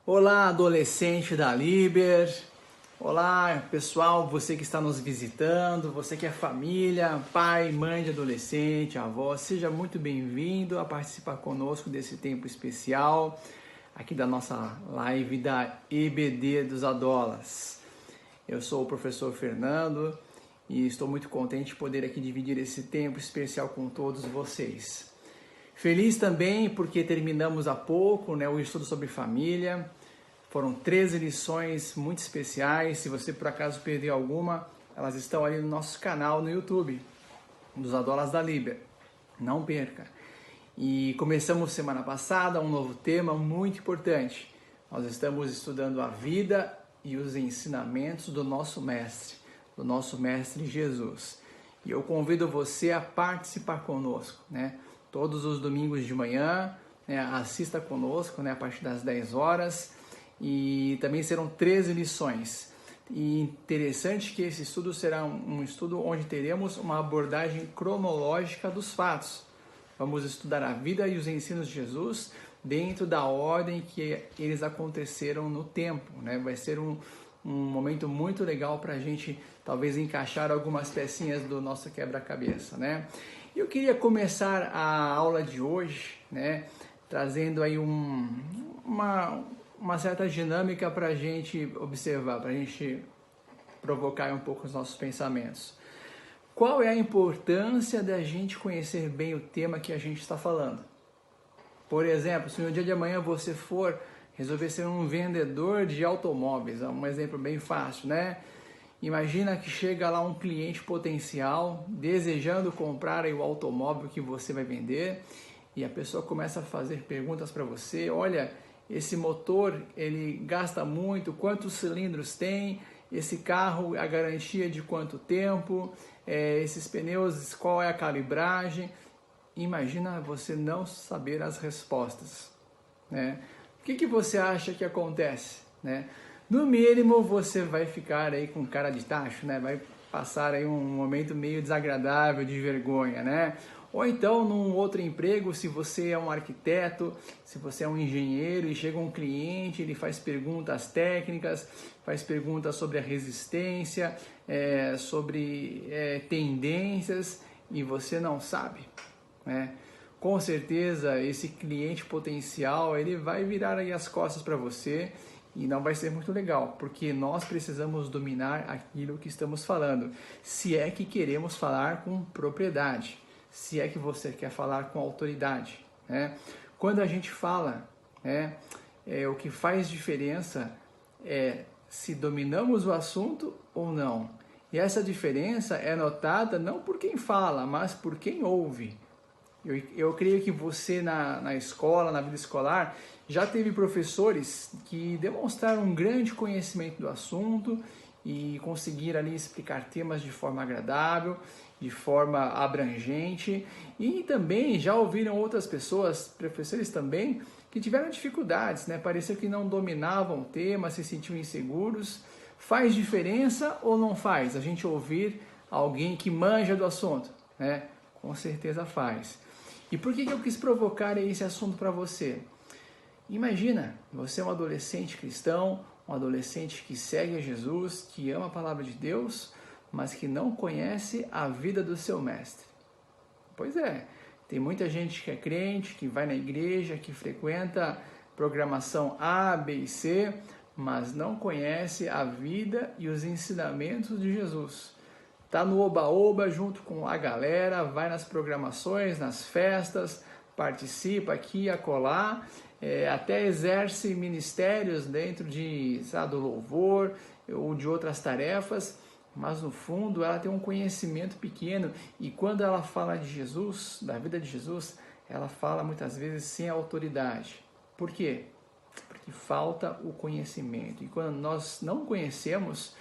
Olá, adolescente da Liber. Olá, pessoal, você que está nos visitando, você que é família, pai, mãe de adolescente, avó, seja muito bem-vindo a participar conosco desse tempo especial aqui da nossa live da EBD dos Adolas. Eu sou o professor Fernando e estou muito contente de poder aqui dividir esse tempo especial com todos vocês. Feliz também porque terminamos há pouco, o estudo sobre família. Foram 13 lições muito especiais. Se você por acaso perdeu alguma, elas estão ali no nosso canal no YouTube, dos Adolas da Liber. Não perca. E começamos semana passada um novo tema muito importante. Nós estamos estudando a vida e os ensinamentos do nosso mestre Jesus. E eu convido você a participar conosco, Todos os domingos de manhã, assista conosco, a partir das 10 horas. E também serão 13 lições. E interessante que esse estudo será um estudo onde teremos uma abordagem cronológica dos fatos. Vamos estudar a vida e os ensinos de Jesus dentro da ordem que eles aconteceram no tempo, Vai ser um momento muito legal para a gente talvez encaixar algumas pecinhas do nosso quebra-cabeça, Eu queria começar a aula de hoje, trazendo aí uma certa dinâmica para a gente observar, para a gente provocar um pouco os nossos pensamentos. Qual é a importância da gente conhecer bem o tema que a gente está falando? Por exemplo, se no dia de amanhã você for resolver ser um vendedor de automóveis, é um exemplo bem fácil, Imagina que chega lá um cliente potencial desejando comprar aí o automóvel que você vai vender e a pessoa começa a fazer perguntas para você. Olha, esse motor, ele gasta muito, quantos cilindros tem? Esse carro, a garantia de quanto tempo? Esses pneus, qual é a calibragem? Imagina você não saber as respostas, O que você acha que acontece, No mínimo, você vai ficar aí com cara de tacho, Vai passar aí um momento meio desagradável, de vergonha, Ou então, num outro emprego, se você é um arquiteto, se você é um engenheiro e chega um cliente, ele faz perguntas técnicas, faz perguntas sobre a resistência, sobre tendências e você não sabe, Com certeza, esse cliente potencial, ele vai virar aí as costas para você e não vai ser muito legal, porque nós precisamos dominar aquilo que estamos falando, se é que queremos falar com propriedade. Se é que você quer falar com autoridade, Quando a gente fala, o que faz diferença é se dominamos o assunto ou não. E essa diferença é notada não por quem fala, mas por quem ouve. Eu creio que você na escola, na vida escolar, já teve professores que demonstraram um grande conhecimento do assunto e conseguiram ali explicar temas de forma agradável, de forma abrangente, e também já ouviram outras pessoas, professores também, que tiveram dificuldades, Parecia que não dominavam o tema, se sentiam inseguros. Faz diferença ou não faz a gente ouvir alguém que manja do assunto, Com certeza faz. E por que eu quis provocar esse assunto para você? Imagina, você é um adolescente cristão, um adolescente que segue a Jesus, que ama a palavra de Deus, mas que não conhece a vida do seu mestre. Pois é, tem muita gente que é crente, que vai na igreja, que frequenta programação A, B e C, mas não conhece a vida e os ensinamentos de Jesus. Está no oba-oba junto com a galera, vai nas programações, nas festas, participa aqui e acolá, até exerce ministérios dentro do louvor ou de outras tarefas, mas no fundo ela tem um conhecimento pequeno e quando ela fala de Jesus, da vida de Jesus, ela fala muitas vezes sem autoridade. Por quê? Porque falta o conhecimento. E quando nós não conhecemos,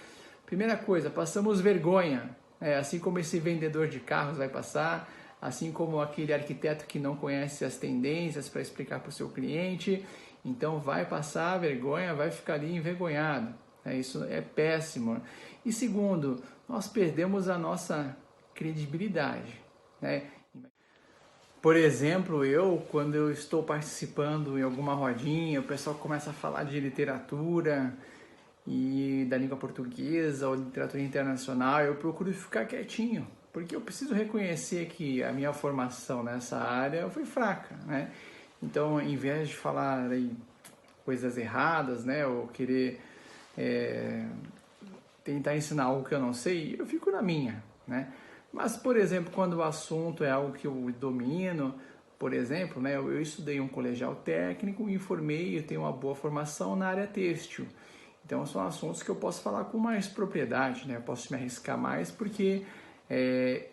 primeira coisa, passamos vergonha, assim como esse vendedor de carros vai passar, assim como aquele arquiteto que não conhece as tendências para explicar para o seu cliente, então vai passar vergonha, vai ficar ali envergonhado. Isso é péssimo. E segundo, nós perdemos a nossa credibilidade. Por exemplo, quando eu estou participando em alguma rodinha, o pessoal começa a falar de literatura e da língua portuguesa ou literatura internacional, eu procuro ficar quietinho, porque eu preciso reconhecer que a minha formação nessa área foi fraca, né? Então, em vez de falar aí coisas erradas, né, ou querer tentar ensinar algo que eu não sei, eu fico na minha, né? Mas, por exemplo, quando o assunto é algo que eu domino, por exemplo, né, eu estudei um colegial técnico e formei, eu tenho uma boa formação na área têxtil. Então, são assuntos que eu posso falar com mais propriedade, né? Eu posso me arriscar mais porque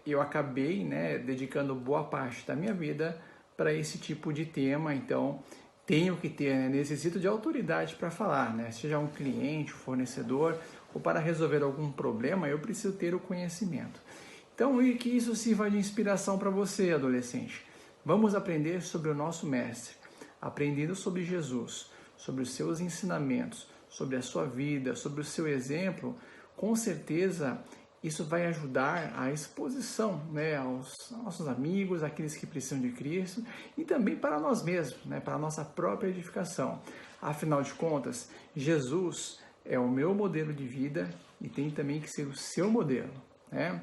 eu acabei, né, dedicando boa parte da minha vida para esse tipo de tema. Então, tenho que ter, né, necessito de autoridade para falar, né? Seja um cliente, um fornecedor, ou para resolver algum problema, eu preciso ter o conhecimento. Então, e que isso sirva de inspiração para você, adolescente. Vamos aprender sobre o nosso Mestre, aprendendo sobre Jesus, sobre os seus ensinamentos, sobre a sua vida, sobre o seu exemplo. Com certeza, isso vai ajudar a exposição, né, aos nossos amigos, aqueles que precisam de Cristo, e também para nós mesmos, né, para a nossa própria edificação. Afinal de contas, Jesus é o meu modelo de vida e tem também que ser o seu modelo, né?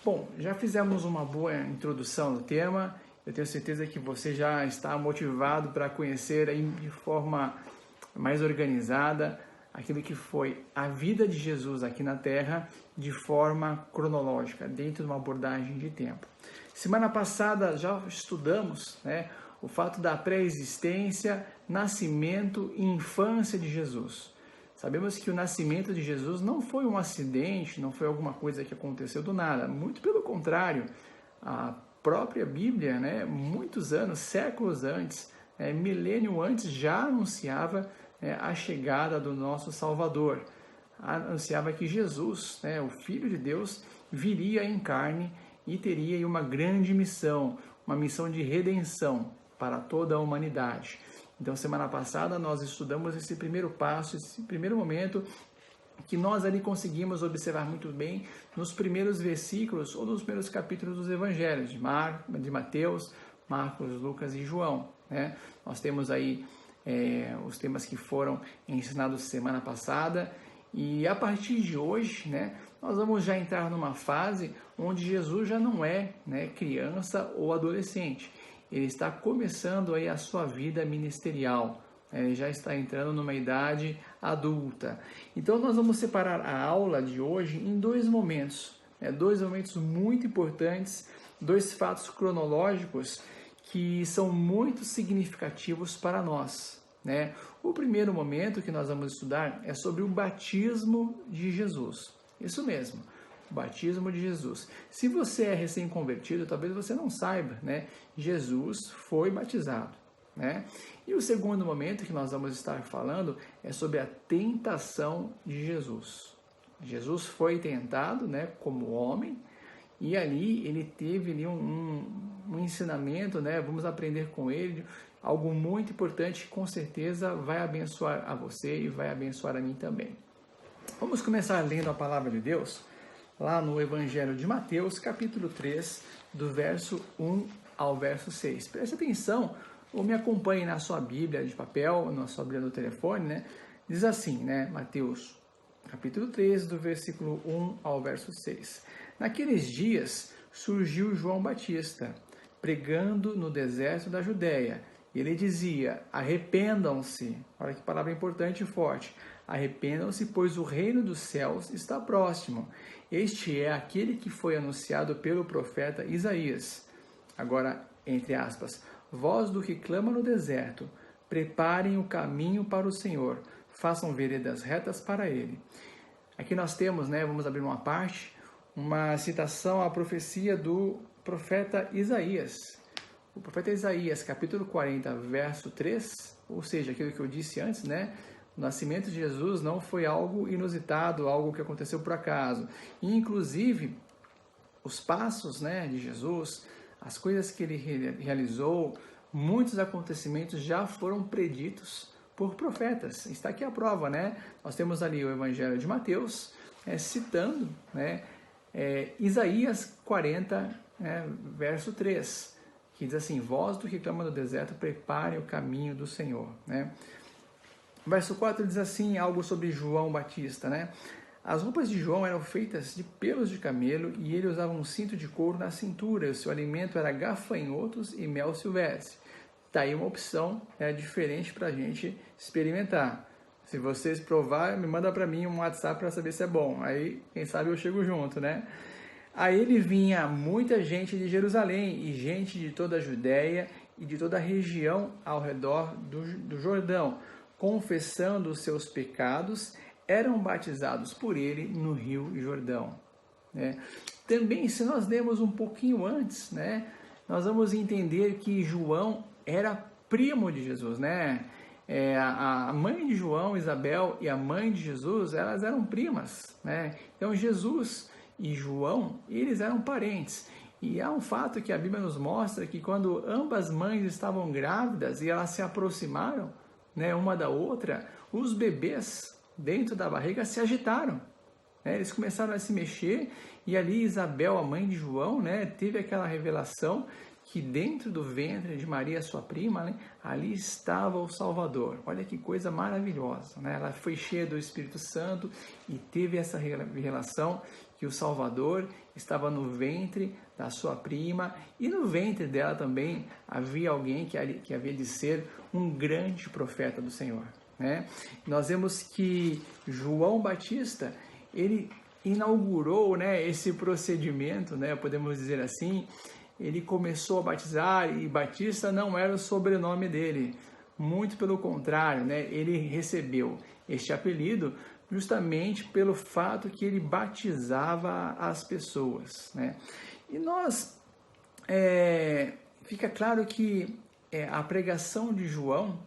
Bom, já fizemos uma boa introdução do tema. Eu tenho certeza que você já está motivado para conhecer aí de forma mais organizada aquilo que foi a vida de Jesus aqui na Terra de forma cronológica, dentro de uma abordagem de tempo. Semana passada já estudamos, né, o fato da pré-existência, nascimento e infância de Jesus. Sabemos que o nascimento de Jesus não foi um acidente, não foi alguma coisa que aconteceu do nada. Muito pelo contrário, a própria Bíblia, né, muitos anos, séculos antes, milênio antes, já anunciava a chegada do nosso Salvador. Anunciava que Jesus, né, o Filho de Deus, viria em carne e teria uma grande missão, uma missão de redenção para toda a humanidade. Então, semana passada, nós estudamos esse primeiro passo, esse primeiro momento, que nós ali conseguimos observar muito bem nos primeiros versículos ou nos primeiros capítulos dos evangelhos, de Mateus, Marcos, Lucas e João, né? Nós temos aí os temas que foram ensinados semana passada, e a partir de hoje, né, nós vamos já entrar numa fase onde Jesus já não é, né, criança ou adolescente. Ele está começando aí a sua vida ministerial, ele já está entrando numa idade adulta. Então nós vamos separar a aula de hoje em dois momentos muito importantes, dois fatos cronológicos que são muito significativos para nós, né? O primeiro momento que nós vamos estudar é sobre o batismo de Jesus. Isso mesmo. O batismo de Jesus. Se você é recém-convertido, talvez você não saiba, né? Jesus foi batizado, né? E o segundo momento que nós vamos estar falando é sobre a tentação de Jesus. Jesus foi tentado, né, como homem, e ali ele teve ali um ensinamento, né? Vamos aprender com ele algo muito importante que com certeza vai abençoar a você e vai abençoar a mim também. Vamos começar lendo a palavra de Deus lá no Evangelho de Mateus, capítulo 3, do verso 1 ao verso 6. Preste atenção ou me acompanhe na sua Bíblia de papel, na sua Bíblia do telefone, né? Diz assim, né? Mateus, capítulo 3, do versículo 1 ao verso 6. Naqueles dias surgiu João Batista, pregando no deserto da Judéia. E ele dizia, arrependam-se. Olha que palavra importante e forte. Arrependam-se, pois o reino dos céus está próximo. Este é aquele que foi anunciado pelo profeta Isaías. Agora, entre aspas, voz do que clama no deserto, preparem o caminho para o Senhor, façam veredas retas para ele. Aqui nós temos, né, vamos abrir uma parte, uma citação à profecia do profeta Isaías. O profeta Isaías, capítulo 40, verso 3, ou seja, aquilo que eu disse antes, né? O nascimento de Jesus não foi algo inusitado, algo que aconteceu por acaso. E, inclusive, os passos, né, de Jesus, as coisas que ele realizou, muitos acontecimentos já foram preditos por profetas. Está aqui a prova, né? Nós temos ali o Evangelho de Mateus, citando, né, Isaías 40, verso 3. que diz assim: vós do que clama no deserto, preparem o caminho do Senhor, né? Verso 4 diz assim, algo sobre João Batista, né? As roupas de João eram feitas de pelos de camelo e ele usava um cinto de couro na cintura. O seu alimento era gafanhotos e mel silvestre. Tá aí uma opção diferente para a gente experimentar. Se vocês provarem, me manda para mim um WhatsApp para saber se é bom. Aí, quem sabe eu chego junto, né? Aí ele vinha muita gente de Jerusalém e gente de toda a Judéia e de toda a região ao redor do Jordão, confessando os seus pecados, eram batizados por ele no Rio Jordão, né? Também, se nós lermos um pouquinho antes, né, nós vamos entender que João era primo de Jesus, né? A mãe de João, Isabel, e a mãe de Jesus, elas eram primas, né? Então Jesus e João, eles eram parentes. E há um fato que a Bíblia nos mostra que quando ambas mães estavam grávidas e elas se aproximaram, né, uma da outra, os bebês dentro da barriga se agitaram, né? Eles começaram a se mexer e ali Isabel, a mãe de João, né, teve aquela revelação que dentro do ventre de Maria, sua prima, né, ali estava o Salvador. Olha que coisa maravilhosa, né? Ela foi cheia do Espírito Santo e teve essa revelação que o Salvador estava no ventre da sua prima e no ventre dela também havia alguém que havia de ser um grande profeta do Senhor, né? Nós vemos que João Batista, ele inaugurou, né, esse procedimento, né, podemos dizer assim. Ele começou a batizar e Batista não era o sobrenome dele, muito pelo contrário, né, ele recebeu este apelido justamente pelo fato que ele batizava as pessoas, né? E fica claro que a pregação de João,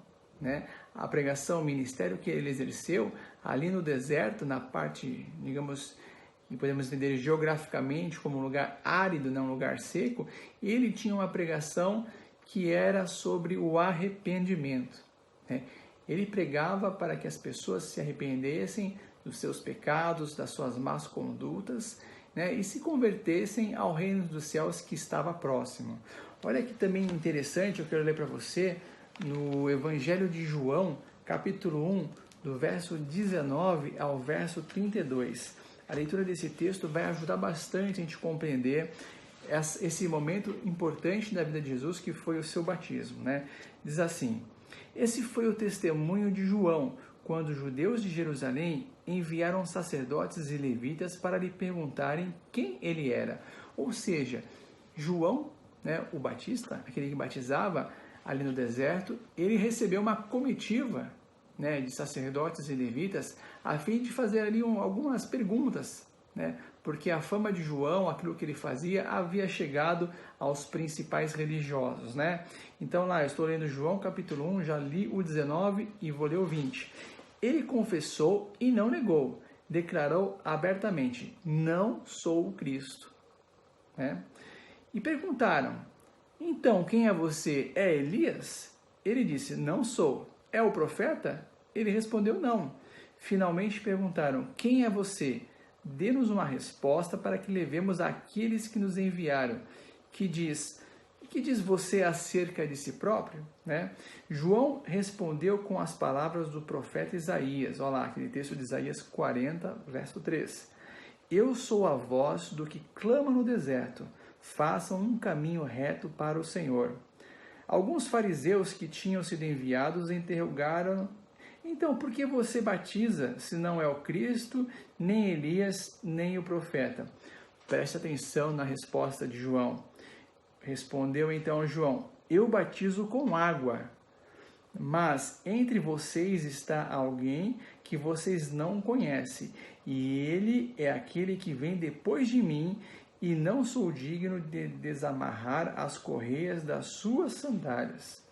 né, a pregação, o ministério que ele exerceu ali no deserto, na parte, digamos, que podemos entender geograficamente como um lugar árido, não um lugar seco, ele tinha uma pregação que era sobre o arrependimento, né? Ele pregava para que as pessoas se arrependessem dos seus pecados, das suas más condutas, né, e se convertessem ao reino dos céus que estava próximo. Olha que também interessante, eu quero ler para você no Evangelho de João, capítulo 1, do verso 19 ao verso 32. A leitura desse texto vai ajudar bastante a gente compreender esse momento importante da vida de Jesus, que foi o seu batismo, né? Diz assim: esse foi o testemunho de João, quando os judeus de Jerusalém enviaram sacerdotes e levitas para lhe perguntarem quem ele era. Ou seja, João, né, o Batista, aquele que batizava ali no deserto, ele recebeu uma comitiva, né, de sacerdotes e levitas a fim de fazer ali algumas perguntas, né, porque a fama de João, aquilo que ele fazia, havia chegado aos principais religiosos, né? Então lá, eu estou lendo João capítulo 1, já li o 19 e vou ler o 20. Ele confessou e não negou, declarou abertamente: não sou o Cristo, né? E perguntaram: então quem é você? É Elias? Ele disse: não sou. É o profeta? Ele respondeu: não. Finalmente perguntaram: quem é você? Dê-nos uma resposta para que levemos àqueles que nos enviaram. Que diz você acerca de si próprio? Né? João respondeu com as palavras do profeta Isaías. Olha lá, aquele texto de Isaías 40, verso 3. Eu sou a voz do que clama no deserto. Façam um caminho reto para o Senhor. Alguns fariseus que tinham sido enviados interrogaram: então, por que você batiza se não é o Cristo, nem Elias, nem o profeta? Preste atenção na resposta de João. Respondeu então João: eu batizo com água, mas entre vocês está alguém que vocês não conhecem, e ele é aquele que vem depois de mim, e não sou digno de desamarrar as correias das suas sandálias.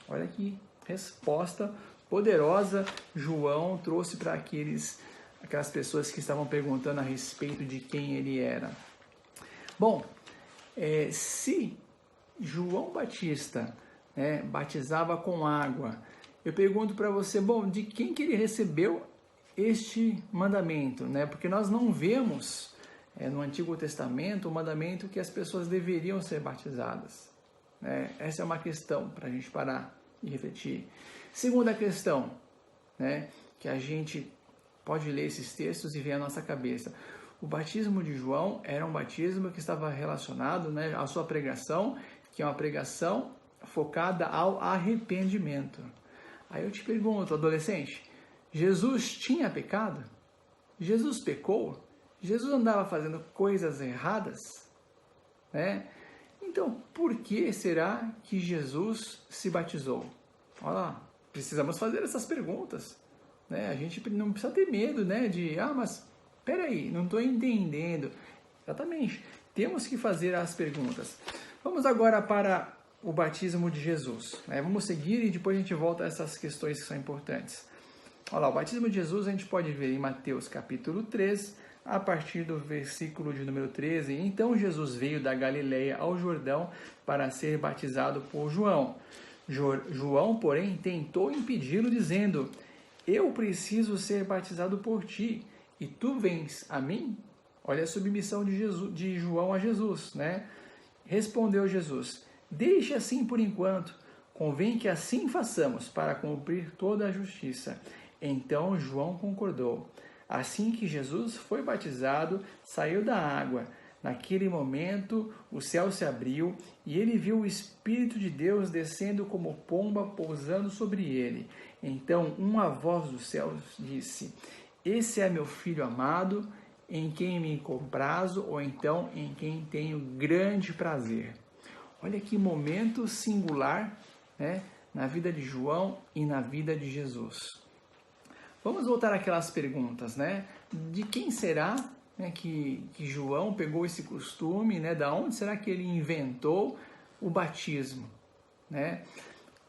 Olha que resposta poderosa João trouxe para aquelas pessoas que estavam perguntando a respeito de quem ele era. Bom, se João Batista, né, batizava com água, eu pergunto para você, bom, de quem que ele recebeu este mandamento, né? Porque nós não vemos no Antigo Testamento o mandamento que as pessoas deveriam ser batizadas, né? Essa é uma questão para a gente parar e refletir. Segunda questão, né, que a gente pode ler esses textos e ver à nossa cabeça. O batismo de João era um batismo que estava relacionado, né, à sua pregação, que é uma pregação focada ao arrependimento. Aí eu te pergunto, adolescente, Jesus tinha pecado? Jesus pecou? Jesus andava fazendo coisas erradas? Né? Então, por que será que Jesus se batizou? Olha lá, precisamos fazer essas perguntas. Né? A gente não precisa ter medo, né, de, mas peraí, não estou entendendo. Exatamente, temos que fazer as perguntas. Vamos agora para o batismo de Jesus. Né? Vamos seguir e depois a gente volta a essas questões que são importantes. Olha lá, o batismo de Jesus a gente pode ver em Mateus capítulo 3, a partir do versículo de número 13. Então Jesus veio da Galileia ao Jordão para ser batizado por João. João, porém, tentou impedi-lo, dizendo: eu preciso ser batizado por ti, e tu vens a mim? Olha a submissão de João a Jesus, né? Respondeu Jesus: deixe assim por enquanto, convém que assim façamos para cumprir toda a justiça. Então João concordou. Assim que Jesus foi batizado, saiu da água. Naquele momento, o céu se abriu e ele viu o Espírito de Deus descendo como pomba, pousando sobre ele. Então uma voz dos céus disse: esse é meu filho amado, em quem me comprazo, ou então em quem tenho grande prazer. Olha que momento singular, né, na vida de João e na vida de Jesus. Vamos voltar àquelas perguntas, né? De quem será, né, que João pegou esse costume, né? Da onde será que ele inventou o batismo, né?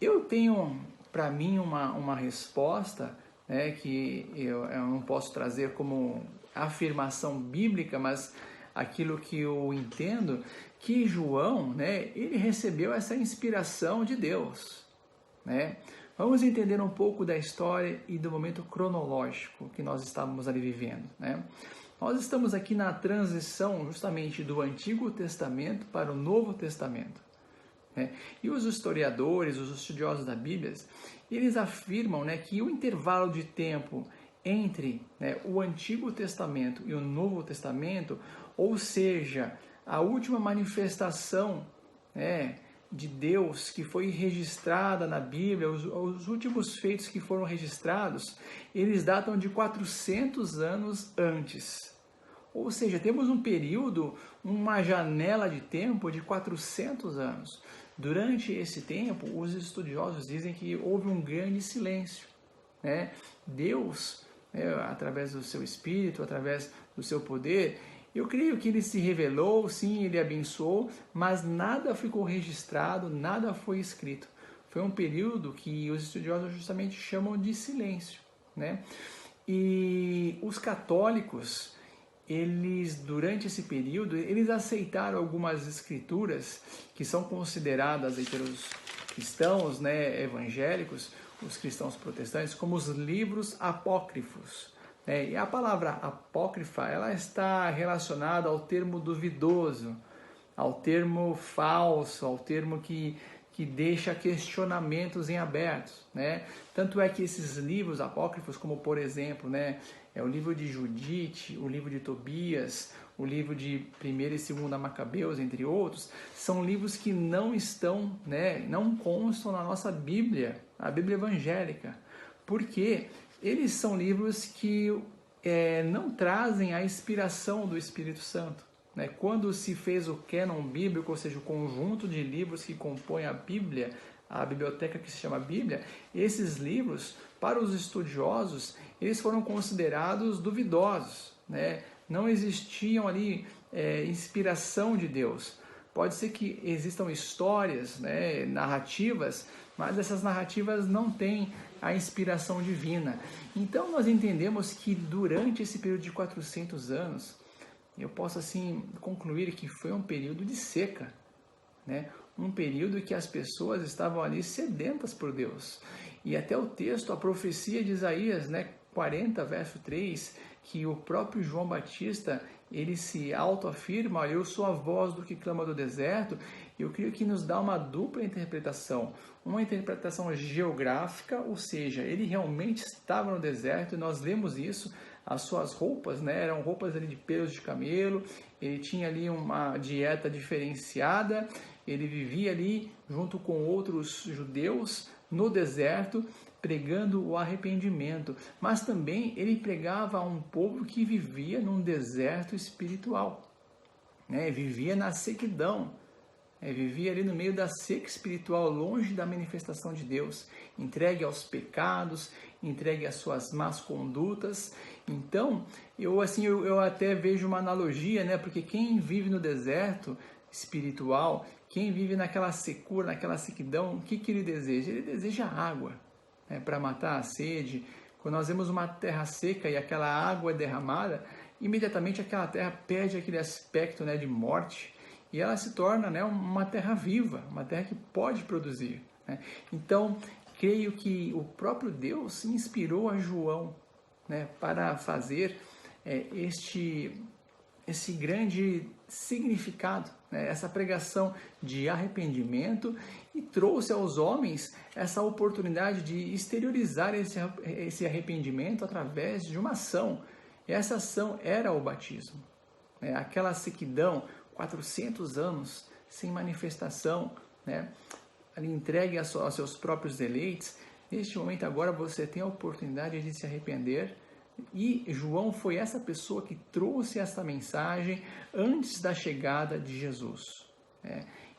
Eu tenho para mim uma resposta, né, que eu não posso trazer como afirmação bíblica, mas aquilo que eu entendo, que João, né, ele recebeu essa inspiração de Deus, né? Vamos entender um pouco da história e do momento cronológico que nós estávamos ali vivendo, né? Nós estamos aqui na transição justamente do Antigo Testamento para o Novo Testamento, né? E os historiadores, os estudiosos da Bíblia, eles afirmam, né, que o intervalo de tempo entre, né, o Antigo Testamento e o Novo Testamento, ou seja, a última manifestação, né, de Deus que foi registrada na Bíblia, os últimos feitos que foram registrados, eles datam de 400 anos antes. Ou seja, temos um período, uma janela de tempo de 400 anos. Durante esse tempo, os estudiosos dizem que houve um grande silêncio, né? Deus, né, através do seu Espírito, através do seu poder, eu creio que ele se revelou, sim, ele abençoou, mas nada ficou registrado, nada foi escrito. Foi um período que os estudiosos justamente chamam de silêncio, né? E os católicos, eles, durante esse período, eles aceitaram algumas escrituras que são consideradas aí pelos cristãos, né, evangélicos, os cristãos protestantes, como os livros apócrifos. E a palavra apócrifa, ela está relacionada ao termo duvidoso, ao termo falso, ao termo que deixa questionamentos em aberto, né? Tanto é que esses livros apócrifos, como por exemplo, né, o livro de Judite, o livro de Tobias, o livro de 1ª e 2ª Macabeus, entre outros, são livros que não estão, né, não constam na nossa Bíblia, a Bíblia evangélica. Por quê? Eles são livros que não trazem a inspiração do Espírito Santo, né? Quando se fez o cânon bíblico, ou seja, o conjunto de livros que compõem a Bíblia, a biblioteca que se chama Bíblia, esses livros, para os estudiosos, eles foram considerados duvidosos, né? Não existiam ali inspiração de Deus. Pode ser que existam histórias, né, narrativas, mas essas narrativas não têm a inspiração divina. Então nós entendemos que durante esse período de 400 anos, eu posso assim concluir que foi um período de seca, né? Um período que as pessoas estavam ali sedentas por Deus. E até o texto, a profecia de Isaías, né, 40, verso 3, que o próprio João Batista, ele se autoafirma: olha, eu sou a voz do que clama do deserto. Eu creio que nos dá uma dupla interpretação. Uma interpretação geográfica, ou seja, ele realmente estava no deserto, e nós vemos isso. As suas roupas, né, eram roupas ali de pelos de camelo, ele tinha ali uma dieta diferenciada, ele vivia ali junto com outros judeus no deserto, pregando o arrependimento, mas também ele pregava a um povo que vivia num deserto espiritual, né? Vivia na sequidão, vivia ali no meio da seca espiritual, longe da manifestação de Deus, entregue aos pecados, entregue às suas más condutas. Então, eu até vejo uma analogia, né? Porque quem vive no deserto espiritual, quem vive naquela secura, naquela sequidão, o que ele deseja? Ele deseja água, para matar a sede. Quando nós vemos uma terra seca e aquela água é derramada, imediatamente aquela terra perde aquele aspecto, né, de morte, e ela se torna, né, uma terra viva, uma terra que pode produzir, né? Então, creio que o próprio Deus inspirou a João, né, para fazer esse grande significado, né, essa pregação de arrependimento, e trouxe aos homens essa oportunidade de exteriorizar esse arrependimento através de uma ação. E essa ação era o batismo. Aquela sequidão, 400 anos sem manifestação, né, ali entregue aos seus próprios deleites. Neste momento agora você tem a oportunidade de se arrepender. E João foi essa pessoa que trouxe essa mensagem antes da chegada de Jesus.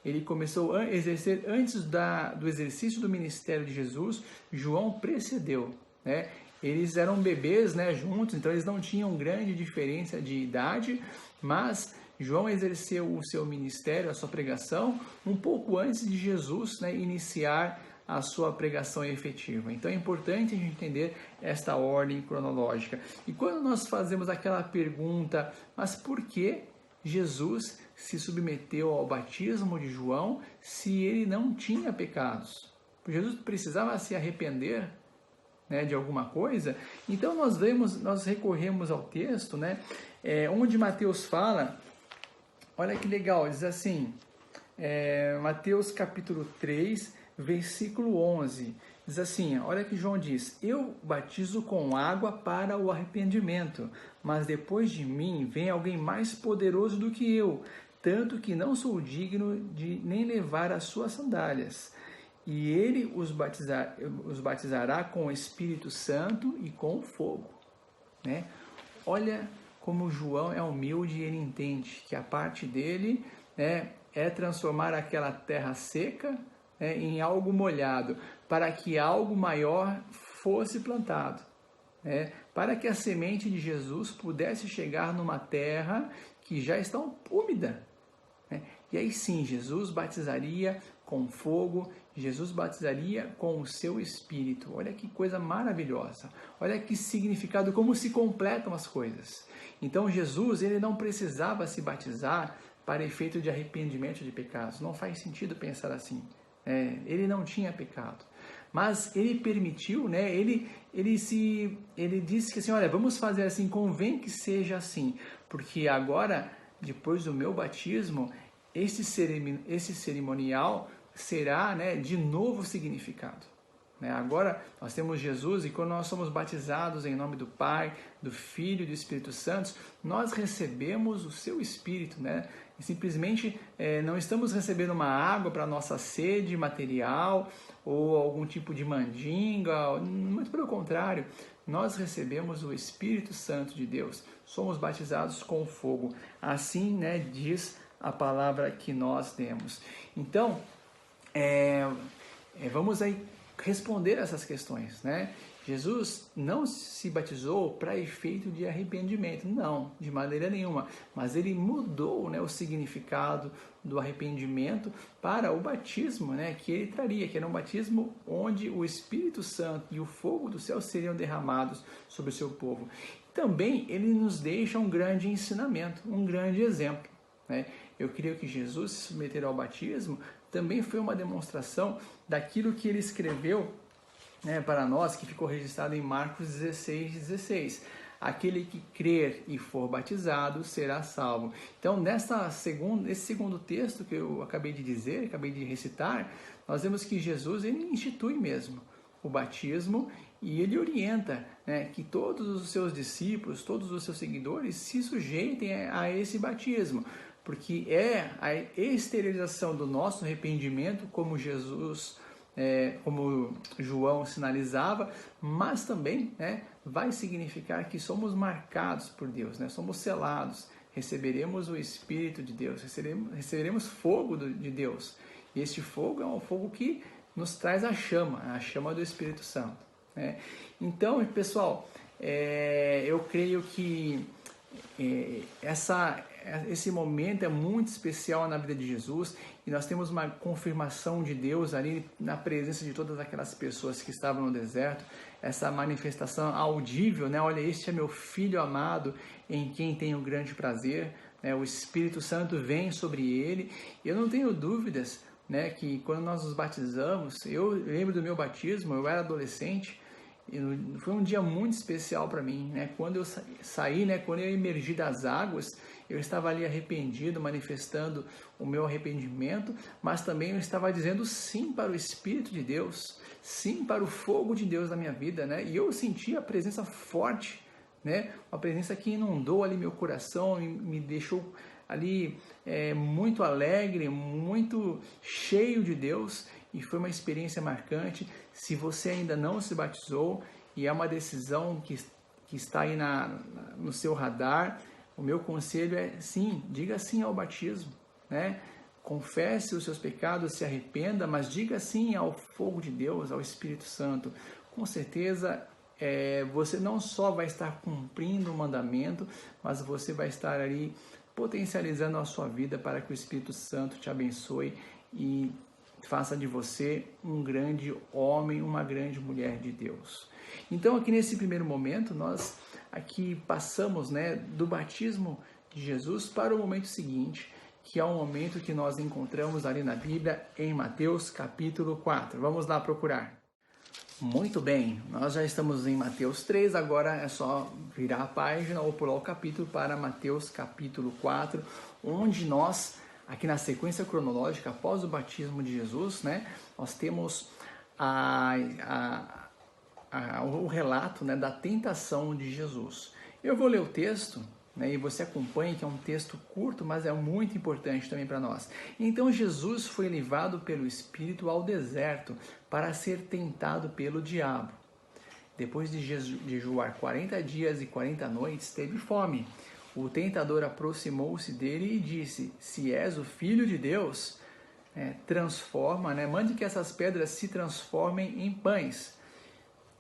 Ele começou a exercer, antes do exercício do ministério de Jesus, João precedeu, né? Eles eram bebês, né, juntos, então eles não tinham grande diferença de idade, mas João exerceu o seu ministério, a sua pregação, um pouco antes de Jesus, né, iniciar a sua pregação efetiva. Então é importante a gente entender esta ordem cronológica. E quando nós fazemos aquela pergunta, mas por que Jesus se submeteu ao batismo de João se ele não tinha pecados? Jesus precisava se arrepender, né, de alguma coisa? Então nós recorremos ao texto, né, onde Mateus fala, olha que legal, diz assim, Mateus capítulo 3, versículo 11, diz assim, olha que João diz: eu batizo com água para o arrependimento, mas depois de mim vem alguém mais poderoso do que eu, tanto que não sou digno de nem levar as suas sandálias. E ele os batizará com o Espírito Santo e com fogo. Né? Olha como João é humilde e ele entende que a parte dele, né, é transformar aquela terra seca, né, em algo molhado, para que algo maior fosse plantado, né, para que a semente de Jesus pudesse chegar numa terra que já está úmida. Né? E aí sim, Jesus batizaria com fogo, Jesus batizaria com o seu Espírito. Olha que coisa maravilhosa, olha que significado, como se completam as coisas. Então Jesus, ele não precisava se batizar para efeito de arrependimento de pecados, não faz sentido pensar assim. Ele não tinha pecado, mas ele permitiu, né? Ele disse que assim, olha, vamos fazer assim, convém que seja assim, porque agora, depois do meu batismo, esse cerimonial será, né, de novo significado. Agora nós temos Jesus, e quando nós somos batizados em nome do Pai, do Filho e do Espírito Santo, nós recebemos o seu Espírito, né? E simplesmente não estamos recebendo uma água para nossa sede material ou algum tipo de mandinga, muito pelo contrário, nós recebemos o Espírito Santo de Deus, somos batizados com fogo, assim, né, diz a palavra que nós temos. Então, vamos aí responder essas questões, né? Jesus não se batizou para efeito de arrependimento, não, de maneira nenhuma, mas ele mudou, né, o significado do arrependimento para o batismo, né, que ele traria, que era um batismo onde o Espírito Santo e o fogo do céu seriam derramados sobre o seu povo. Também ele nos deixa um grande ensinamento, um grande exemplo, né? Eu creio que Jesus se submeter ao batismo também foi uma demonstração daquilo que ele escreveu, né, para nós, que ficou registrado em Marcos 16:16. aquele que crer e for batizado será salvo. Então, nesse segundo texto que eu acabei de dizer, acabei de recitar, nós vemos que Jesus ele institui mesmo o batismo e ele orienta, né, que todos os seus discípulos, todos os seus seguidores se sujeitem a esse batismo, porque é a exteriorização do nosso arrependimento, como como João sinalizava, mas também, né, vai significar que somos marcados por Deus, né, somos selados, receberemos o Espírito de Deus, receberemos fogo de Deus. E este fogo é um fogo que nos traz a chama do Espírito Santo, né? Então, pessoal, eu creio que esse momento é muito especial na vida de Jesus e nós temos uma confirmação de Deus ali na presença de todas aquelas pessoas que estavam no deserto, essa manifestação audível, né? Olha, este é meu Filho amado em quem tenho grande prazer, né? O Espírito Santo vem sobre ele. Eu não tenho dúvidas, né, que quando nós nos batizamos, eu lembro do meu batismo, eu era adolescente, e foi um dia muito especial para mim, né? Quando eu saí, né, quando eu emergi das águas, eu estava ali arrependido, manifestando o meu arrependimento, mas também eu estava dizendo sim para o Espírito de Deus, sim para o fogo de Deus na minha vida, né? E eu senti a presença forte, né? Uma presença que inundou ali meu coração e me deixou ali muito alegre, muito cheio de Deus, e foi uma experiência marcante. Se você ainda não se batizou e é uma decisão que está aí no seu radar, o meu conselho é sim, diga sim ao batismo, né? Confesse os seus pecados, se arrependa, mas diga sim ao fogo de Deus, ao Espírito Santo. Com certeza você não só vai estar cumprindo o mandamento, mas você vai estar ali potencializando a sua vida para que o Espírito Santo te abençoe e faça de você um grande homem, uma grande mulher de Deus. Então, aqui nesse primeiro momento, nós aqui passamos, né, do batismo de Jesus para o momento seguinte, que é o momento que nós encontramos ali na Bíblia, em Mateus capítulo 4. Vamos lá procurar. Muito bem, nós já estamos em Mateus 3, agora é só virar a página ou pular o capítulo para Mateus capítulo 4, onde nós, aqui na sequência cronológica, após o batismo de Jesus, né, nós temos o relato, né, da tentação de Jesus. Eu vou ler o texto, né, e você acompanhe, que é um texto curto, mas é muito importante também para nós. Então Jesus foi levado pelo Espírito ao deserto para ser tentado pelo diabo. Depois de jejuar 40 dias e 40 noites, teve fome. O tentador aproximou-se dele e disse: se és o Filho de Deus, mande que essas pedras se transformem em pães.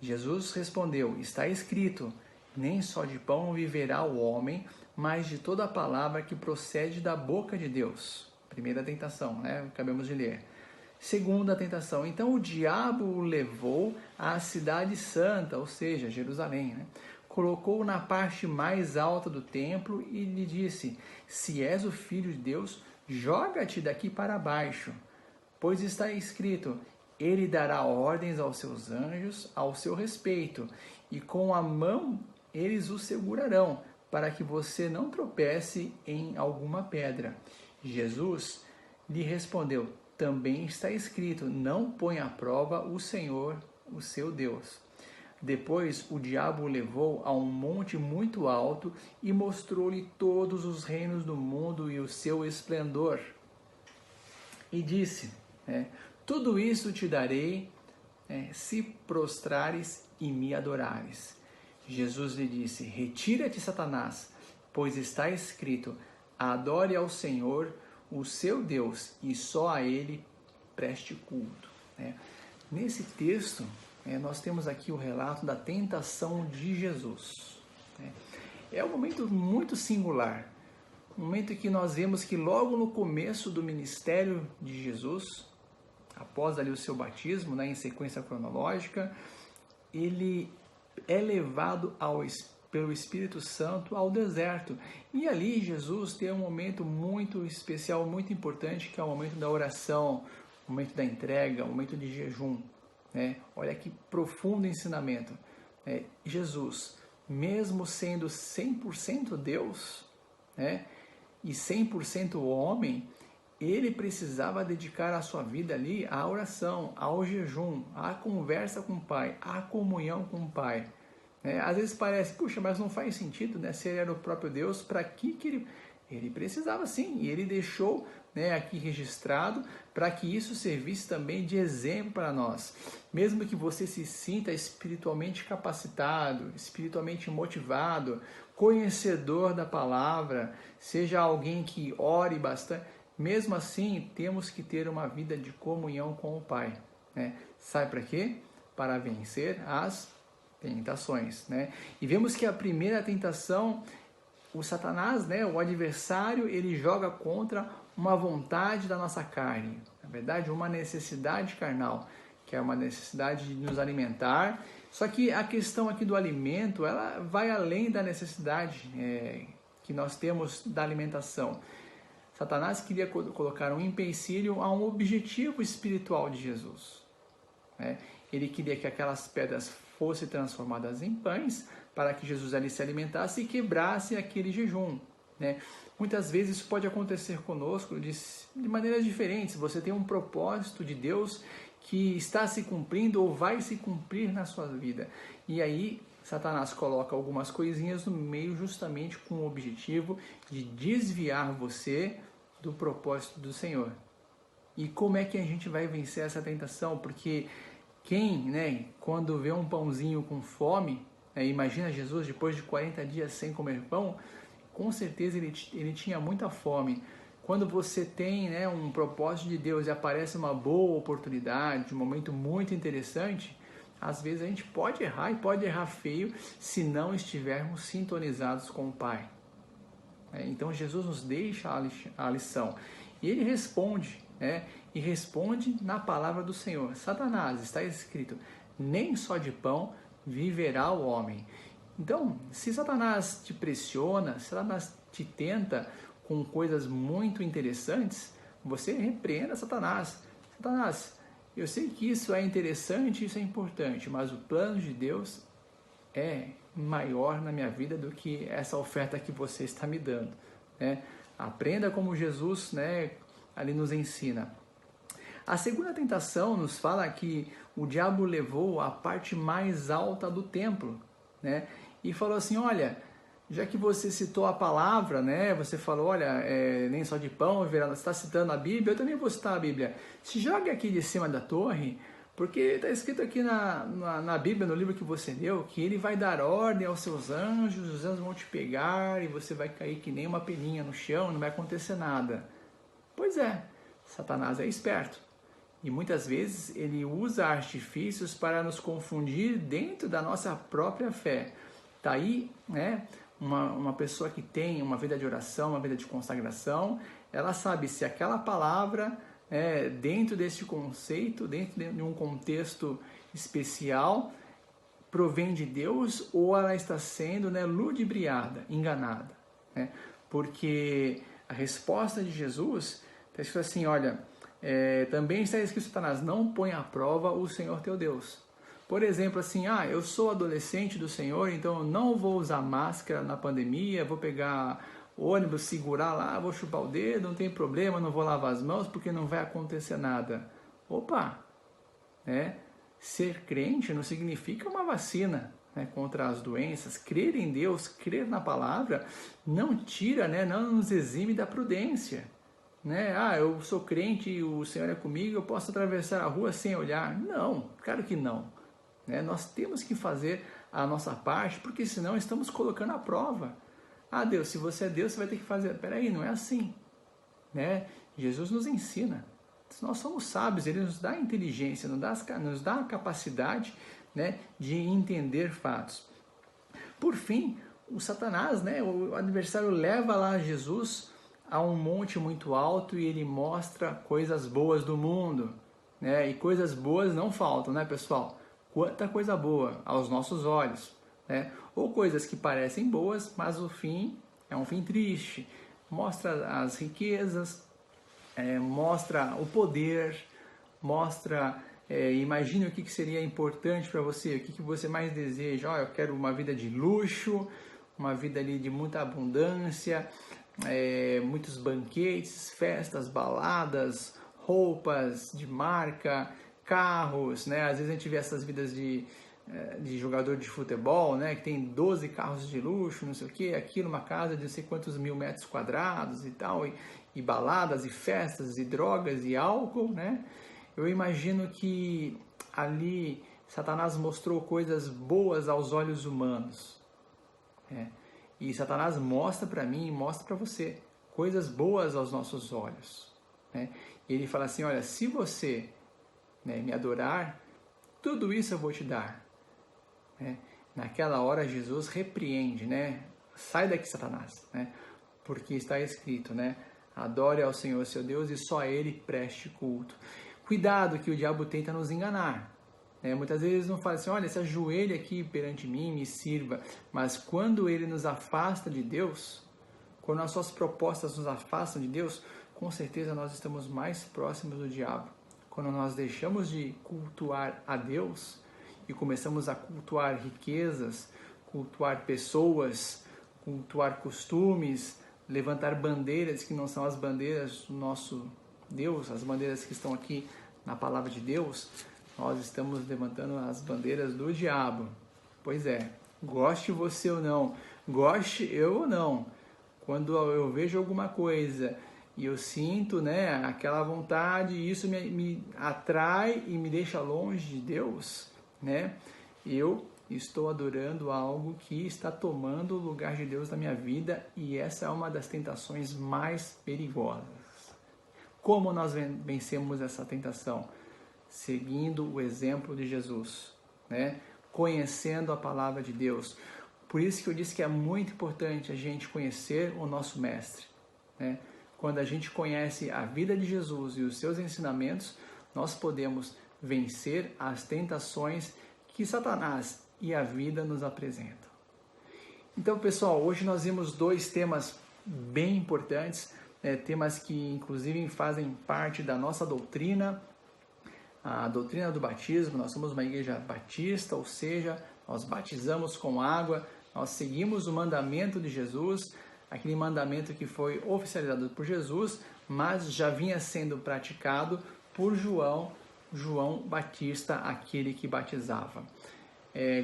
Jesus respondeu: está escrito, nem só de pão viverá o homem, mas de toda a palavra que procede da boca de Deus. Primeira tentação, né? Acabamos de ler. Segunda tentação, então o diabo o levou à cidade santa, ou seja, Jerusalém, né? Colocou-o na parte mais alta do templo e lhe disse: se és o Filho de Deus, joga-te daqui para baixo, pois está escrito, ele dará ordens aos seus anjos ao seu respeito, e com a mão eles o segurarão, para que você não tropece em alguma pedra. Jesus lhe respondeu: também está escrito, não põe à prova o Senhor, o seu Deus. Depois o diabo o levou a um monte muito alto e mostrou-lhe todos os reinos do mundo e o seu esplendor. E disse, tudo isso te darei, se prostrares e me adorares. Jesus lhe disse: retira-te, Satanás, pois está escrito, adore ao Senhor, o seu Deus, e só a ele preste culto. Nesse texto, nós temos aqui o relato da tentação de Jesus. É um momento muito singular, um momento que nós vemos que logo no começo do ministério de Jesus, após ali o seu batismo, em sequência cronológica, ele é levado pelo Espírito Santo ao deserto. E ali Jesus tem um momento muito especial, muito importante, que é o momento da oração, o momento da entrega, o momento de jejum. Olha que profundo ensinamento. Jesus, mesmo sendo 100% Deus, né, e 100% homem, ele precisava dedicar a sua vida ali à oração, ao jejum, à conversa com o Pai, à comunhão com o Pai. Às vezes parece, puxa, mas não faz sentido, né? Se ele era o próprio Deus, para que ele... Ele precisava sim, e ele deixou, né, aqui registrado para que isso servisse também de exemplo para nós. Mesmo que você se sinta espiritualmente capacitado, espiritualmente motivado, conhecedor da palavra, seja alguém que ore bastante, mesmo assim temos que ter uma vida de comunhão com o Pai, né? Sabe para quê? Para vencer as tentações, né? E vemos que a primeira tentação, o Satanás, né, o adversário, ele joga contra uma vontade da nossa carne, na verdade uma necessidade carnal, que é uma necessidade de nos alimentar. Só que a questão aqui do alimento, ela vai além da necessidade que nós temos da alimentação. Satanás queria colocar um empecilho a um objetivo espiritual de Jesus, né? Ele queria que aquelas pedras fossem transformadas em pães, para que Jesus ali se alimentasse e quebrasse aquele jejum, né? Muitas vezes isso pode acontecer conosco de maneiras diferentes. Você tem um propósito de Deus que está se cumprindo ou vai se cumprir na sua vida. E aí Satanás coloca algumas coisinhas no meio justamente com o objetivo de desviar você do propósito do Senhor. E como é que a gente vai vencer essa tentação? Porque quem, né, quando vê um pãozinho com fome, imagina Jesus depois de 40 dias sem comer pão, com certeza ele tinha muita fome. Quando você tem, né, um propósito de Deus e aparece uma boa oportunidade, um momento muito interessante, às vezes a gente pode errar e pode errar feio se não estivermos sintonizados com o Pai. Então Jesus nos deixa a lição e ele responde, né, e responde na palavra do Senhor. Satanás, está escrito, nem só de pão viverá o homem. Então, se Satanás te pressiona, se Satanás te tenta com coisas muito interessantes, você repreenda Satanás. Satanás, eu sei que isso é interessante, isso é importante, mas o plano de Deus é maior na minha vida do que essa oferta que você está me dando, né? Aprenda como Jesus, né, ali nos ensina. A segunda tentação nos fala que o diabo levou a parte mais alta do templo, né? E falou assim, olha, já que você citou a palavra, né? Você falou, olha, nem só de pão, você está citando a Bíblia, eu também vou citar a Bíblia. Se jogue aqui de cima da torre, porque está escrito aqui na Bíblia, no livro que você leu, que ele vai dar ordem aos seus anjos, os anjos vão te pegar e você vai cair que nem uma peninha no chão, não vai acontecer nada. Pois é, Satanás é esperto. E muitas vezes ele usa artifícios para nos confundir dentro da nossa própria fé. Está aí, né, uma pessoa que tem uma vida de oração, uma vida de consagração, ela sabe se aquela palavra, dentro desse conceito, dentro de um contexto especial, provém de Deus ou ela está sendo, né, ludibriada, enganada, né? Porque a resposta de Jesus está escrito assim, olha, também está escrito, Satanás, não põe à prova o Senhor teu Deus. Por exemplo, assim, eu sou adolescente do Senhor, então eu não vou usar máscara na pandemia, vou pegar ônibus, segurar lá, vou chupar o dedo, não tem problema, não vou lavar as mãos porque não vai acontecer nada. Opa! Né? Ser crente não significa uma vacina, né, contra as doenças. Crer em Deus, crer na palavra, não tira, né, não nos exime da prudência. Né? Eu sou crente e o Senhor é comigo, eu posso atravessar a rua sem olhar. Não, claro que não. Né? Nós temos que fazer a nossa parte, porque senão estamos colocando à prova. Deus, se você é Deus, você vai ter que fazer. Peraí, não é assim. Né? Jesus nos ensina. Nós somos sábios, Ele nos dá inteligência, nos dá a capacidade, né, de entender fatos. Por fim, o Satanás, né, o adversário, leva lá Jesus a um monte muito alto e ele mostra coisas boas do mundo, né? E coisas boas não faltam, né, pessoal? Quanta coisa boa aos nossos olhos, né? Ou coisas que parecem boas, mas o fim é um fim triste. Mostra as riquezas, mostra o poder, mostra Imagine o que seria importante para você, o que você mais deseja. Eu quero uma vida de luxo, uma vida ali de muita abundância, muitos banquetes, festas, baladas, roupas de marca, carros, né? Às vezes a gente vê essas vidas de jogador de futebol, né? Que tem 12 carros de luxo, não sei o que, aqui numa casa de não sei quantos mil metros quadrados e tal, e baladas, e festas, e drogas, e álcool, né? Eu imagino que ali Satanás mostrou coisas boas aos olhos humanos, e Satanás mostra para mim e mostra para você coisas boas aos nossos olhos, né? E ele fala assim, olha, se você, né, me adorar, tudo isso eu vou te dar, né? Naquela hora Jesus repreende, né? Sai daqui, Satanás, né? Porque está escrito, né? Adore ao Senhor seu Deus e só a Ele preste culto. Cuidado que o diabo tenta nos enganar. Muitas vezes não fala assim, olha, se ajoelhe aqui perante mim, me sirva. Mas quando ele nos afasta de Deus, quando as suas propostas nos afastam de Deus, com certeza nós estamos mais próximos do diabo. Quando nós deixamos de cultuar a Deus e começamos a cultuar riquezas, cultuar pessoas, cultuar costumes, levantar bandeiras que não são as bandeiras do nosso Deus, as bandeiras que estão aqui na palavra de Deus, nós estamos levantando as bandeiras do diabo. Pois é, goste você ou não, goste eu ou não, quando eu vejo alguma coisa e eu sinto, né, aquela vontade, e isso me atrai e me deixa longe de Deus, né, eu estou adorando algo que está tomando o lugar de Deus na minha vida, e essa é uma das tentações mais perigosas. Como nós vencemos essa tentação? Seguindo o exemplo de Jesus, né? Conhecendo a palavra de Deus. Por isso que eu disse que é muito importante a gente conhecer o nosso mestre, né? Quando a gente conhece a vida de Jesus e os seus ensinamentos, nós podemos vencer as tentações que Satanás e a vida nos apresentam. Então, pessoal, hoje nós vimos dois temas bem importantes, temas que inclusive fazem parte da nossa doutrina, a doutrina do batismo. Nós somos uma igreja batista, ou seja, nós batizamos com água, nós seguimos o mandamento de Jesus, aquele mandamento que foi oficializado por Jesus, mas já vinha sendo praticado por João Batista, aquele que batizava.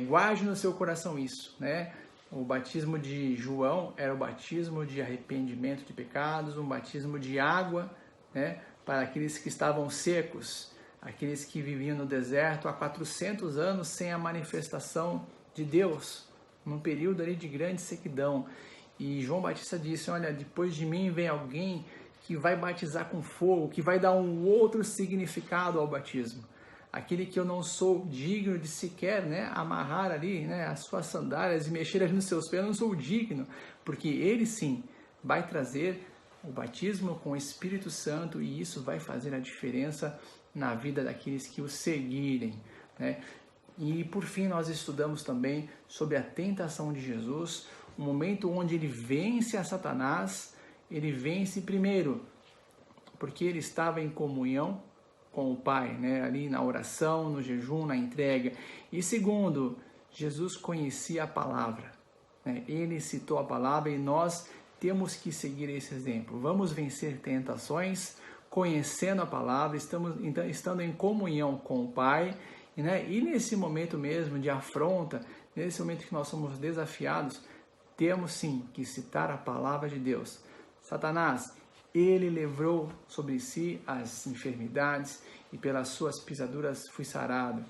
Guarde no seu coração isso, né? O batismo de João era o batismo de arrependimento de pecados, um batismo de água, né, para aqueles que estavam secos, aqueles que viviam no deserto há 400 anos sem a manifestação de Deus, num período ali de grande sequidão. E João Batista disse, olha, depois de mim vem alguém que vai batizar com fogo, que vai dar um outro significado ao batismo. Aquele que eu não sou digno de sequer, né, amarrar ali, né, as suas sandálias e mexer ali nos seus pés, eu não sou digno, porque ele sim vai trazer o batismo com o Espírito Santo, e isso vai fazer a diferença na vida daqueles que o seguirem, né? E por fim nós estudamos também sobre a tentação de Jesus, o momento onde ele vence a Satanás. Ele vence primeiro porque ele estava em comunhão com o Pai, né? Ali na oração, no jejum, na entrega. E segundo, Jesus conhecia a palavra, né? Ele citou a palavra e nós temos que seguir esse exemplo. Vamos vencer tentações conhecendo a palavra, estando em comunhão com o Pai, né? E nesse momento mesmo de afronta, nesse momento que nós somos desafiados, temos sim que citar a palavra de Deus. Satanás, ele levou sobre si as enfermidades e pelas suas pisaduras fui sarado.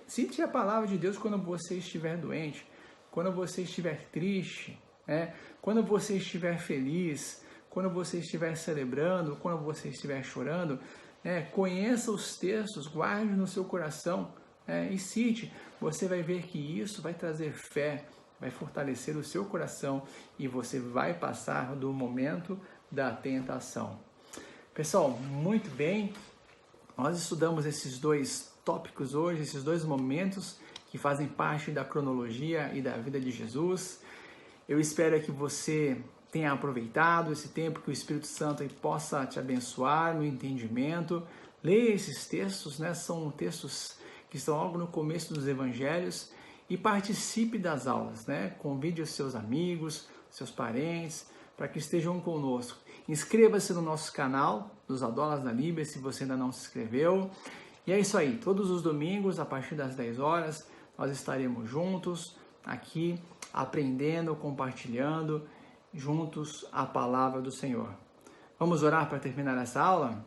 Cite a palavra de Deus quando você estiver doente, quando você estiver triste, né? Quando você estiver feliz, quando você estiver celebrando, quando você estiver chorando, né? Conheça os textos, guarde no seu coração, né? E cite. Você vai ver que isso vai trazer fé, vai fortalecer o seu coração e você vai passar do momento da tentação. Pessoal, muito bem, nós estudamos esses dois tópicos hoje, esses dois momentos que fazem parte da cronologia e da vida de Jesus. Eu espero que você tenha aproveitado esse tempo, que o Espírito Santo possa te abençoar no entendimento. Leia esses textos, né? São textos que estão logo no começo dos evangelhos, e participe das aulas, né? Convide os seus amigos, seus parentes, para que estejam conosco. Inscreva-se no nosso canal, dos Adolas da Bíblia, se você ainda não se inscreveu. E é isso aí, todos os domingos, a partir das 10 horas, nós estaremos juntos, aqui, aprendendo, compartilhando, juntos a palavra do Senhor. Vamos orar para terminar essa aula?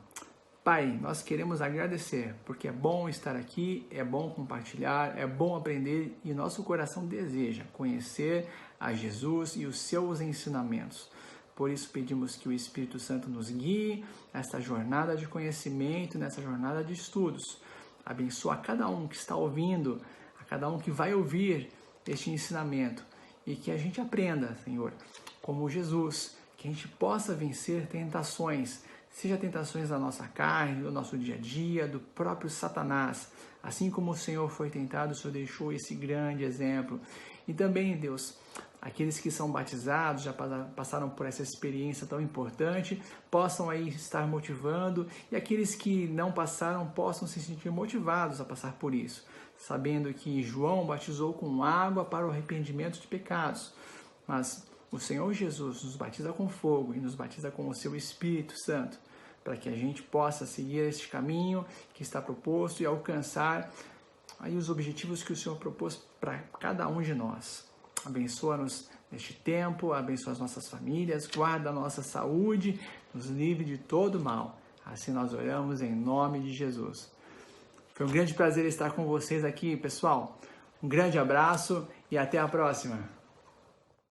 Pai, nós queremos agradecer, porque é bom estar aqui, é bom compartilhar, é bom aprender e nosso coração deseja conhecer a Jesus e os seus ensinamentos. Por isso pedimos que o Espírito Santo nos guie nessa jornada de conhecimento, nessa jornada de estudos. Abençoa a cada um que está ouvindo, a cada um que vai ouvir este ensinamento e que a gente aprenda, Senhor, como Jesus, que a gente possa vencer tentações, seja tentações da nossa carne, do nosso dia a dia, do próprio Satanás. Assim como o Senhor foi tentado, o Senhor deixou esse grande exemplo. E também, Deus, aqueles que são batizados, já passaram por essa experiência tão importante, possam aí estar motivando, e aqueles que não passaram possam se sentir motivados a passar por isso, sabendo que João batizou com água para o arrependimento de pecados, mas o Senhor Jesus nos batiza com fogo e nos batiza com o seu Espírito Santo, para que a gente possa seguir este caminho que está proposto e alcançar aí os objetivos que o Senhor propôs para cada um de nós. Abençoa-nos neste tempo, abençoa as nossas famílias, guarda a nossa saúde, nos livre de todo mal. Assim nós oramos em nome de Jesus. Foi um grande prazer estar com vocês aqui, pessoal. Um grande abraço e até a próxima.